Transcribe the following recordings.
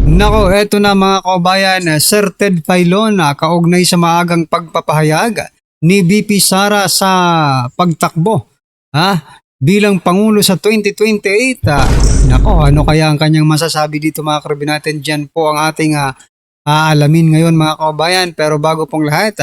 Nako, eto na mga kabayan, Sir Ted Filon kaugnay sa maagang pagpapahayag ni VP Sara sa pagtakbo bilang Pangulo sa 2028. Nako, ano kaya ang kanyang masasabi dito mga karabin natin? Dyan po ang ating aalamin ngayon mga kabayan. Pero bago pong lahat,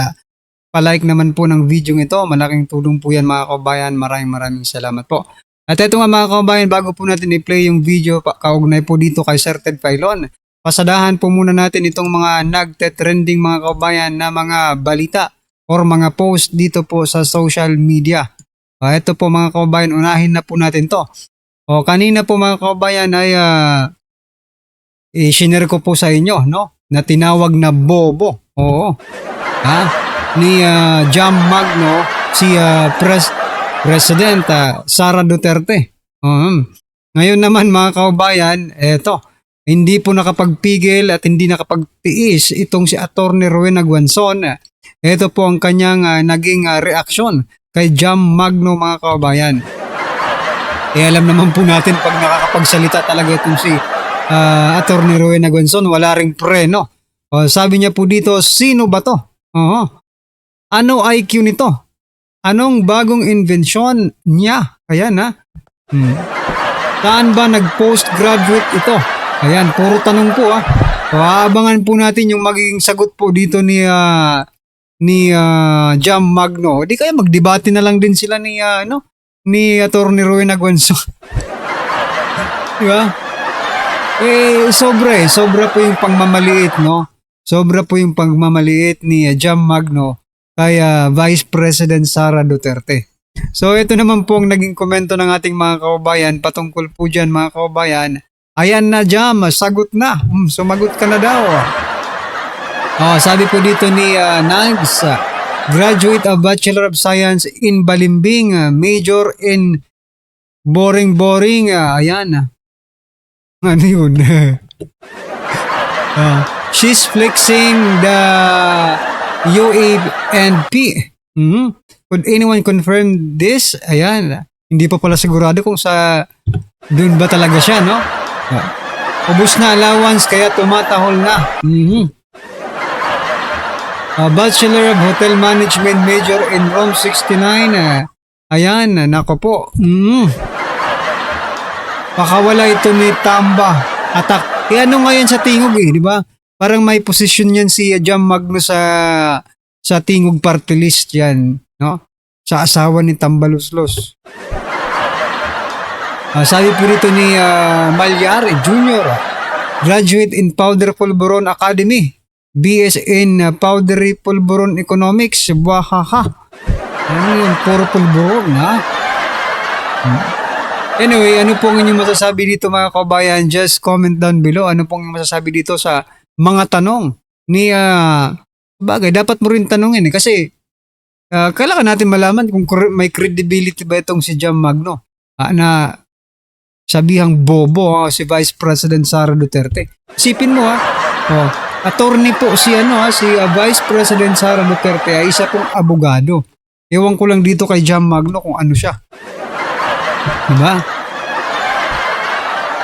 palike naman po ng video ito. Malaking tulong po yan mga kabayan. Maraming salamat po. At eto nga mga kabayan, bago po natin i-play yung video kaugnay po dito kay Sir Ted Filon, pasadahan po muna natin itong mga nagte-trending mga kabayan na mga balita or mga post dito po sa social media. Ito po mga kabayan, unahin na po natin to. Kanina po mga kabayan ay i-share ko po sa inyo, no? Na tinawag na bobo. Oo. Ni Jam Magno si President Sara Duterte. Ngayon naman mga kabayan, eto. Hindi po nakapagpigil at hindi nakapagtiis itong si Atty. Rowena Guanzon. Ito po ang kanyang naging reaksyon kay Jam Magno mga kababayan. Alam naman po natin pag nakakapagsalita talaga itong si Atty. Rowena Guanzon, wala ring preno. Sabi niya po dito, sino ba to? Ano IQ nito? Anong bagong invensyon niya? Ayan Saan ba nag-postgraduate ito? Ayan, puro tanong po Abangan po natin yung magiging sagot po dito ni Jam Magno. Di kaya magdebate na lang din sila ni Atty. Rowena Guanzon. Di ba? Sobra po yung pagmamaliit, no? Sobra po yung pagmamaliit ni Jam Magno kay Vice President Sara Duterte. So ito naman po ang naging komento ng ating mga kababayan patungkol po dyan mga kababayan. Ayan na Jam, sagot na. Sumagot ka na daw. Sabi po dito ni Nags, graduate of Bachelor of Science in Balimbing, major in boring. Ayan. Ano yun? She's flexing the UANP. Could anyone confirm this? Ayan. Hindi pa pala sigurado kung sa doon ba talaga siya, no? Ubus na allowance kaya tumatahol na. Bachelor of Hotel Management major in Rome 69. Ayan, nako po. Pakawala ito ni Tamba. Atak. Ano ngayon sa Tingog di ba? Parang may posisyon yan si Jam Magno sa Tingog party list yan, no? Sa asawa ni Tambaluslos. Sabi po dito ni Malyari Jr., graduate in Powder Pulburon Academy, BS in Powdery Pulburon Economics, buwahaha. Ano yung puro pulburon, Anyway, ano pong inyong masasabi dito mga kabayan? Just comment down below. Ano pong inyong masasabi dito sa mga tanong ni bagay, dapat mo rin tanongin kasi kailangan natin malaman kung may credibility ba itong si Jam Magno na sabihang bobo si Vice President Sara Duterte. Isipin mo attorney po si Vice President Sara Duterte ay isa pong abogado. Ewan ko lang dito kay Jam Magno kung ano siya. Diba?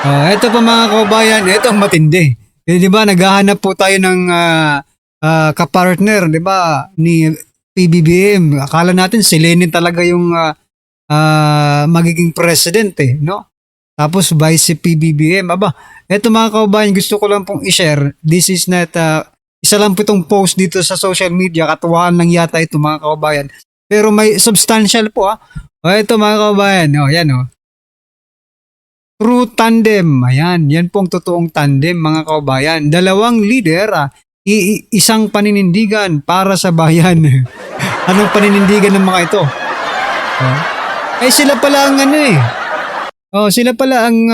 Ito pa mga kababayan, ito ang matindi. Diba naghahanap po tayo ng kapartner, diba, ni PBBM. Akala natin si Lenin talaga yung magiging president no? Tapos vice si PBBM. Eto mga kababayan, gusto ko lang pong i-share. This is not, isa lang po itong post dito sa social media. Katuwaan lang yata ito mga kababayan. Pero may substantial po Ito mga kababayan. Yan True tandem. Ayan. Yan pong totoong tandem mga kababayan. Dalawang leader, isang paninindigan para sa bayan. Anong paninindigan ng mga ito? Sila pala ang sila pala ang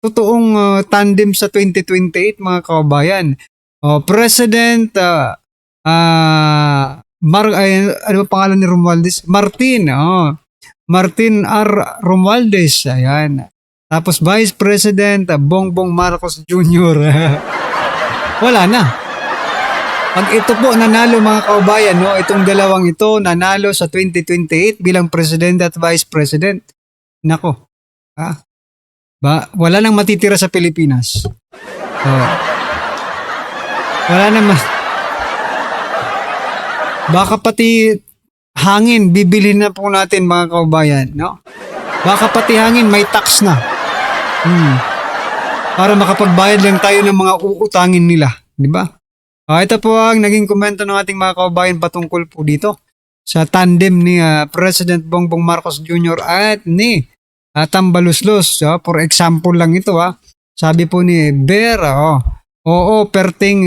totoong tandem sa 2028 mga kababayan. President ano ba pangalan ni Romualdez? Martin R. Romualdez. Ayan. Tapos Vice President Bongbong Marcos Jr. Wala na. Pag ito po nanalo mga kababayan, itong dalawang ito nanalo sa 2028 bilang President at Vice President. Nako. Wala nang matitira sa Pilipinas. Oh, wala naman. Baka pati hangin, bibilhin na po natin mga kababayan, no? Baka pati hangin, may tax na. Para makapagbayad lang tayo ng mga uutangin nila, di ba? Ito po ang naging komento ng ating mga kababayan patungkol po dito sa tandem ni President Bongbong Marcos Jr. at ni Tambaluslos. For example lang ito, sabi po ni Bear, oo, perting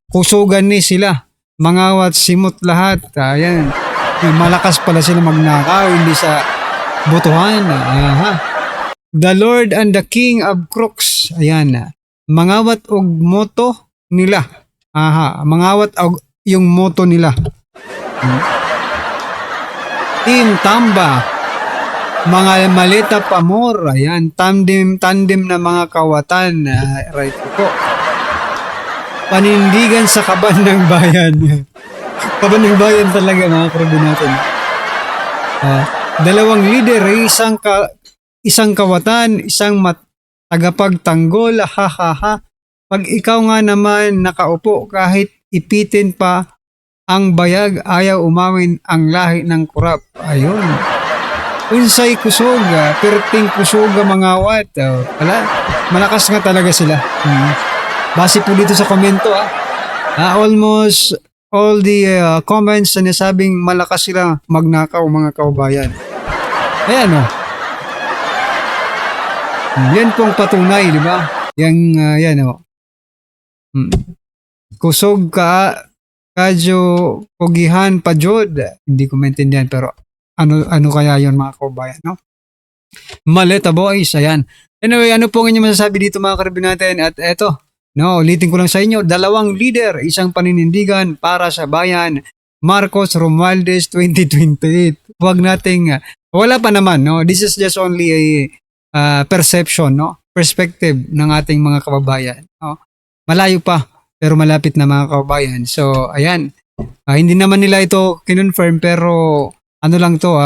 kusugan ni sila. Mangawat, simot lahat. Ayan. Malakas pala sila magnakaw, hindi sa botohan. The Lord and the King of Crooks. Ayan. Mangawat og moto nila. Mangawat og yung moto nila. Team Tamba. Mga maleta pamor. Ayan. Tandem na mga kawatan. Right po. Panindigan sa kaban ng bayan. Kaban ng bayan talaga mga kribo natin. Dalawang leader, isang kawatan, isang tagapagtanggol, Pag ikaw nga naman nakaupo kahit ipitin pa ang bayag, ayaw umawin ang lahi ng kurap. Ayun. Unsay kusog, perting kusog mangawat. Malakas nga talaga sila. Base po dito sa komento, almost all the comments na nasabing malakas sila magnakaw mga kababayan. Ayan yan pong patunay, di ba? Yan Kusog kadyo pogihan pajod. Hindi ko maintindihan pero ano kaya yon mga kababayan, no? Maleta boys, ayan. Anyway, ano po ang inyong masasabi dito mga karibin natin? At eto, ulitin ko lang sa inyo, dalawang leader, isang paninindigan para sa bayan, Marcos Romualdez 2028. Huwag nating, wala pa naman, no? This is just only a perception, no? Perspective ng ating mga kababayan. No? Malayo pa, pero malapit na mga kababayan. So, ayan. Hindi naman nila ito kinonfirm, pero ano lang to,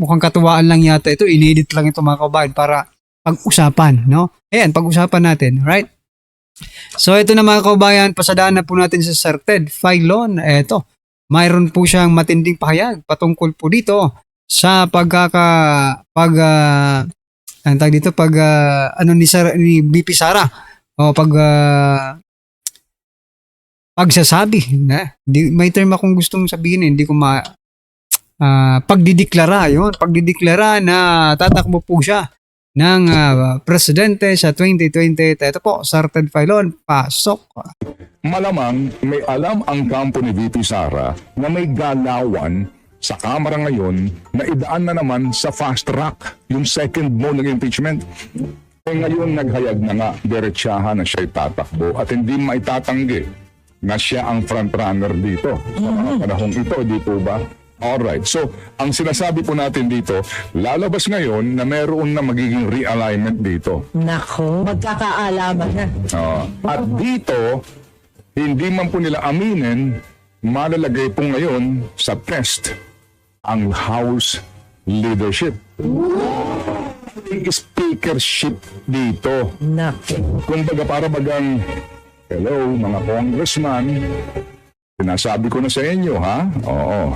mukhang katuwaan lang yata ito. Inedit lang ito mga kababayan para pag-usapan, no? Ayan, pag-usapan natin, right? So, ito na mga kababayan, pasadaan na po natin sa Sir Ted Filon. Ito, mayroon po siyang matinding pahayag patungkol po dito sa ni BP Sara pagsasabi na may term akong gustong sabihin, hindi ko pagdideklara na tatakbo po siya ng presidente sa 2020. Ito po, Sir Ted Filon, pasok. Malamang may alam ang kampo ni VP Sara na may galawan sa Kamara ngayon na idaan na naman sa fast track yung second mo ng impeachment. Ngayon naghayag na nga diretsahan na siya'y tatakbo at hindi maitatanggi na siya ang frontrunner dito sa mga panahong ito, di po ba? Alright, so ang sinasabi po natin dito, lalabas ngayon na meron na magiging realignment dito. Nako, magkakaalaman na. At dito, hindi man po nila aminin, malalagay po ngayon sa test ang House leadership. Speakership dito. Nako. Kumbaga para bagang, hello mga congressman, sinasabi ko na sa inyo ha? Oo.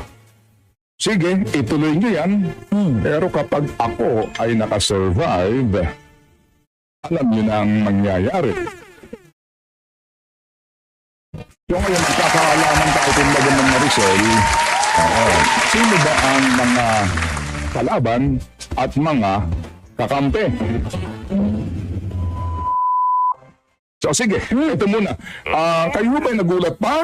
Sige, ituloy nyo yan. Pero kapag ako ay nakasurvive, alam nyo na ang mangyayari. So ngayon, magkakaalaman tayo kung baga ng Maricel, sino ba ang mga kalaban at mga kakampi? So sige, ito muna. Kayo ba nagulat pa?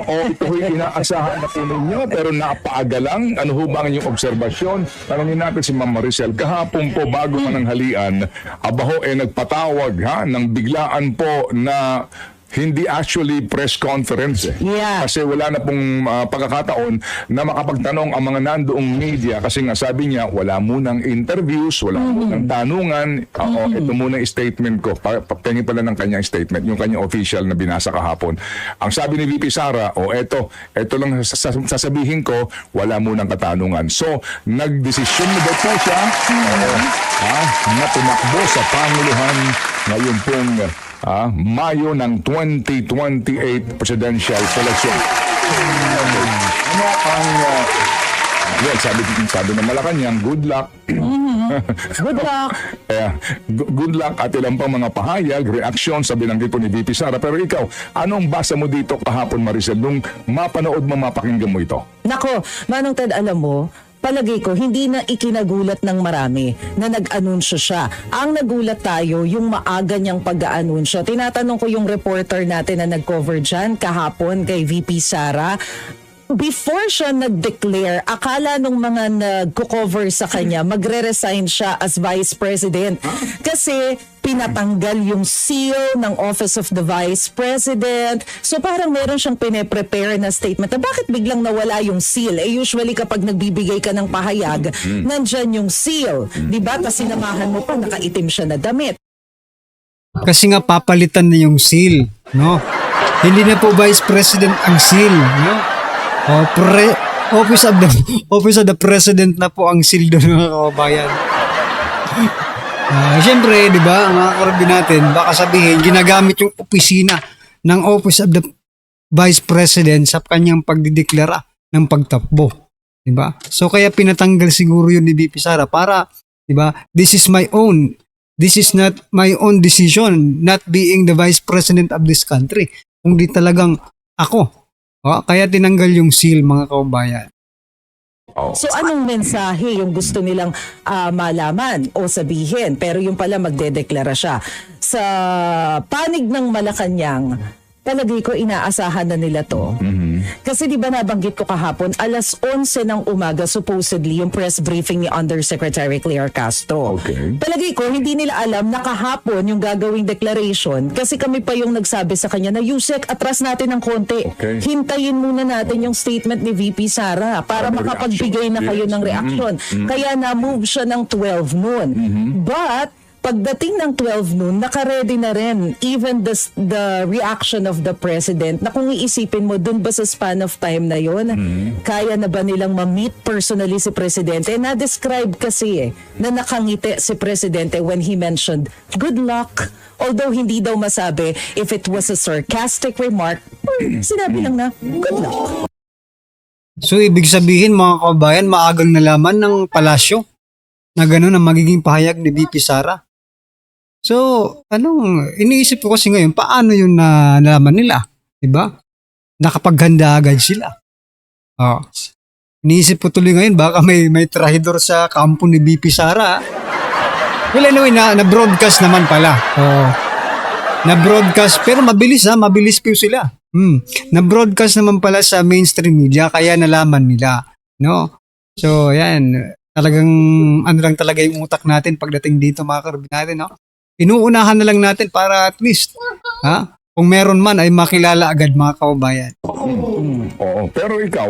O ito ho'y inaasahan na po ninyo pero napaaga lang? Ano ho ba ang inyong obserbasyon? Tanungin natin si Ma'am Maricel. Kahapon po bago mananghalian, abaho nagpatawag ng biglaan po na hindi actually press conference Yeah. Kasi wala na pong pagkakataon na makapagtanong ang mga nandoong media kasi nga sabi niya wala munang interviews, wala munang tanungan. Ito muna yung statement ko. Papengi pala ng kanyang statement, yung kanyang official na binasa kahapon. Ang sabi ni VP Sara, ito lang sasabihin ko, wala munang katanungan. So, nagdesisyon na daw po siya na tumakbo sa Panguluhan ngayon pong Mayo ng 2028 presidential election. Ano ang well, sabi ng Malacanang, good luck. Good luck. Good luck at ilang pang mga pahayag, reaksyon sa binanggit po ni VP Sara. Pero ikaw, anong basa mo dito kahapon, Maricel, nung mapanood mo, mapakinggan mo ito? Nako, Manong Ted, alam mo, palagay ko, hindi na ikinagulat ng marami na nag-anunsyo siya. Ang nagulat tayo, yung maaga niyang pag-aanunsyo. Tinatanong ko yung reporter natin na nag-cover dyan kahapon kay VP Sara. Before siya nag-declare, akala nung mga nag-cover sa kanya, magre-resign siya as Vice President. Kasi pinatanggal yung seal ng Office of the Vice President. So parang meron siyang pine-prepare na statement na bakit biglang nawala yung seal? Usually kapag nagbibigay ka ng pahayag, nandyan yung seal. Diba? Tapos sinamahan mo pa, nakaitim siya na damit. Kasi nga papalitan na yung seal, no? Hindi na po Vice President ang seal, no? Office of the President na po ang seal doon, mga kababayan. Siyempre, di ba, mga karabin natin, baka sabihin, ginagamit yung opisina ng Office of the Vice President sa kanyang pagdideklara ng pagtakbo. Di ba? So, kaya pinatanggal siguro yun ni VP Sara para, di ba, this is not my own decision, not being the Vice President of this country. Kundi talagang ako. Kaya tinanggal yung seal, mga kababayan. So anong mensahe yung gusto nilang malaman o sabihin? Pero yung pala magdedeklara siya. Sa panig ng Malacanang, palagay ko inaasahan na nila to. Kasi di ba nabanggit ko kahapon, alas 11 ng umaga supposedly yung press briefing ni Undersecretary Claire Castro. Okay. Palagay ko hindi nila alam na kahapon yung gagawing declaration kasi kami pa yung nagsabi sa kanya na Yusek, atras natin ng konti. Okay. Hintayin muna natin yung statement ni VP Sara para makapagbigay na kayo ng reaksyon. Kaya na-move siya ng 12 noon. But pagdating ng 12 noon, nakaredy na rin even the reaction of the president na kung iisipin mo, dun ba sa span of time na yon kaya na ba nilang ma-meet personally si presidente? Na-describe kasi na nakangiti si presidente when he mentioned, good luck. Although hindi daw masabi if it was a sarcastic remark, sinabi lang na, good luck. So, ibig sabihin, mga kababayan, maagang nalaman ng palasyo na gano'n ang magiging pahayag ni VP Sara. So, iniisip ko kasi ngayon, paano yun na nalaman nila? Diba? Nakapaghanda agad sila. Iniisip ko tuloy ngayon, baka may trahidor sa kampo ni VP Sara. Well, anyway, na-broadcast naman pala. Na-broadcast, pero mabilis po sila. Na-broadcast naman pala sa mainstream media, kaya nalaman nila. No? So, yan. Talagang, lang talaga yung utak natin pagdating dito, mga karabin natin, no? Inuunahan na lang natin para at least, kung meron man ay makilala agad, mga kababayan. Oo. Pero ikaw,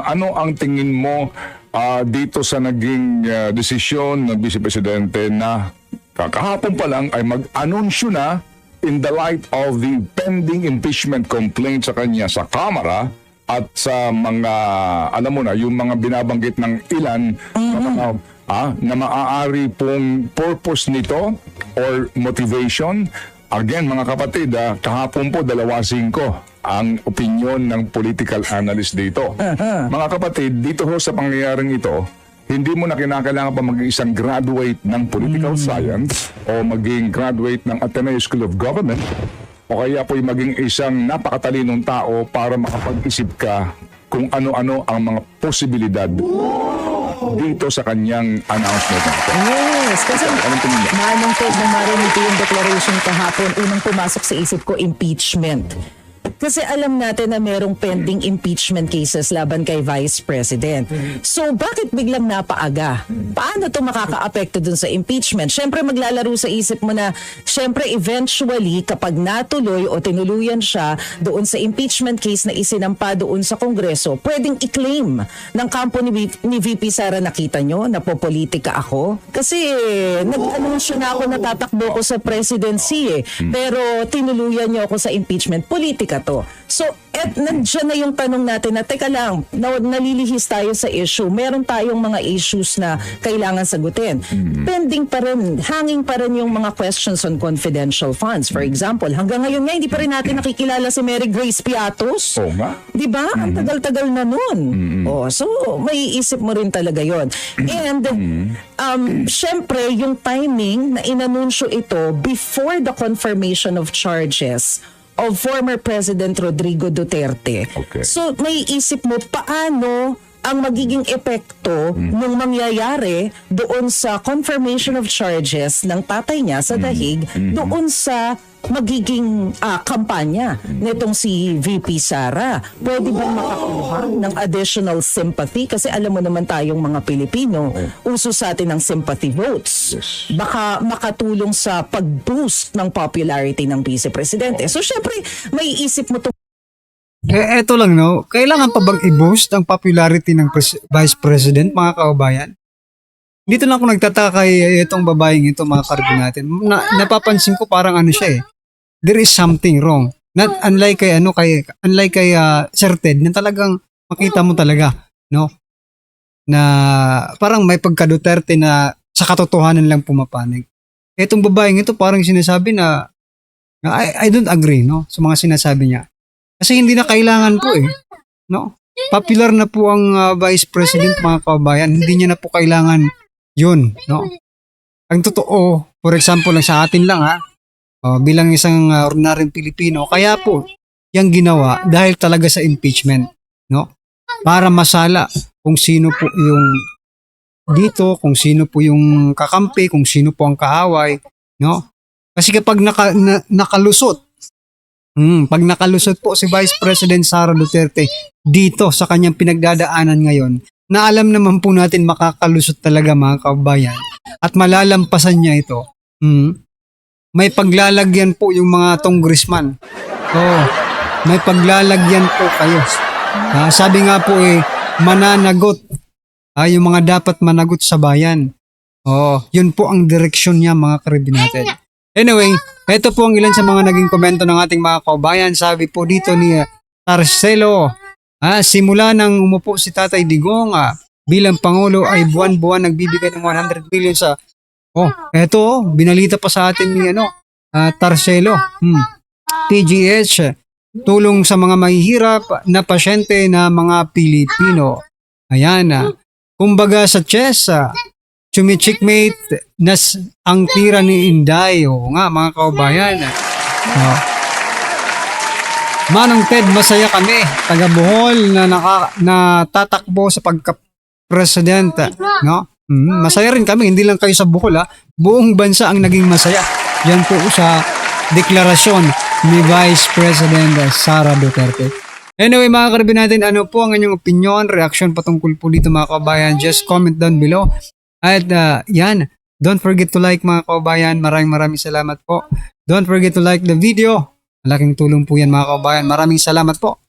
ano ang tingin mo dito sa naging desisyon ng Vice Presidente na kahapon pa lang ay mag-anunsyo na in the light of the pending impeachment complaint sa kanya sa Kamara at sa mga, alam mo na, yung mga binabanggit ng ilan na mga na maaari pong purpose nito or motivation. Again, mga kapatid, kahapon po 2-5 ang opinion ng political analyst dito. Mga kapatid, dito ho sa pangyayaring ito, hindi mo na kinakailangan pa maging isang graduate ng political science o maging graduate ng Ateneo School of Government o kaya po'y maging isang napakatalinong tao para makapag-isip ka kung ano-ano ang mga posibilidad dito sa kanyang announcement. Yes, kasi Manong Ted, nang marinig ko yung declaration kahapon, unang pumasok sa isip ko, impeachment. Kasi alam natin na merong pending impeachment cases laban kay Vice President. So, bakit biglang napaaga? Paano ito makaka-apekto dun sa impeachment? Siyempre, maglalaro sa isip mo na, siyempre, eventually, kapag natuloy o tinuluyan siya doon sa impeachment case na isinampa doon sa Kongreso, pwedeng i-claim ng kampo ni VP Sara, nakita nyo, napopolitika ako. Kasi, nag-anunsyo na ako na tatakbo ko sa presidency eh. Pero, tinuluyan nyo ako sa impeachment. Politika liderato. So, nandiyan na yung tanong natin na, teka lang, nalilihis tayo sa issue. Meron tayong mga issues na kailangan sagutin. Pending pa rin, hanging pa rin yung mga questions on confidential funds. For example, hanggang ngayon nga, hindi pa rin natin nakikilala si Mary Grace Piatos. Oo nga. Di ba? Ang tagal-tagal na nun. Oh, so, may isip mo rin talaga yon. And, syempre, yung timing na inanunsyo ito before the confirmation of charges of former President Rodrigo Duterte. Okay. So, may isip mo, paano ang magiging epekto nung mangyayari doon sa confirmation of charges ng tatay niya sa dahig doon sa magiging kampanya nitong si VP Sara. Pwede bang makakuha ng additional sympathy? Kasi alam mo naman tayong mga Pilipino, uso sa atin ng sympathy votes. Yes. Baka makatulong sa pag-boost ng popularity ng Vice Presidente. So syempre, may isip mo to. Eto lang, no? Kailangan pa bang i-boost ang popularity ng Vice President, mga kaubayan? Dito na ako nagtataka kay itong babaeng ito, mga karbi natin. Napapansin ko parang ano siya eh. There is something wrong. Not unlike kay Sir Ted, na talagang makita mo talaga, no? Na parang may pagka-Duterte na sa katotohanan lang pumapanig. Itong babaeng ito parang sinasabi na I don't agree, no, sa mga sinasabi niya. Kasi hindi na kailangan po eh, no? Popular na po ang Vice President, mga kababayan. Hindi niya na po kailangan yun, no? Ang totoo, for example, sa atin lang bilang isang ordinaryong Pilipino, kaya po yung ginawa dahil talaga sa impeachment, no? Para masala kung sino po yung dito, kung sino po yung kakampi, kung sino po ang kaaway, no? Kasi kapag nakalusot po si Vice President Sara Duterte dito sa kanyang pinagdadaanan ngayon, na alam naman po natin makakalusot talaga, mga kababayan, at malalampasan niya ito, may paglalagyan po yung mga congressman. May paglalagyan po kayo. Sabi nga po mananagot. Yung mga dapat managot sa bayan. Yun po ang direksyon niya, mga karibi natin. Anyway, ito po ang ilan sa mga naging komento ng ating mga kabayan. Sabi po dito ni Tarcelo, simula nang umupo si Tatay Digong bilang Pangulo ay buwan-buwan nagbibigay ng 100 million sa eto, binalita pa sa atin ni Tarcelo. TGH, tulong sa mga mahihirap na pasyente na mga Pilipino. Ayan, kumbaga sa chess, chumichikmate na ang tira ni Inday. Oo nga, mga kaubayan. Manong Ted, masaya kami. Taga Bohol na natatakbo sa pagka-presidente. No? Masaya rin kami, hindi lang kayo sa Bohol. Buong bansa ang naging masaya. Yan po sa deklarasyon ni Vice President Sara Duterte. Anyway, mga karibi natin, ano po ang inyong opinion, reaction patungkol po dito, mga kababayan? Just comment down below. At yan, don't forget to like, mga kababayan. Maraming salamat po. Don't forget to like the video. Malaking tulong po yan, mga kababayan. Maraming salamat po.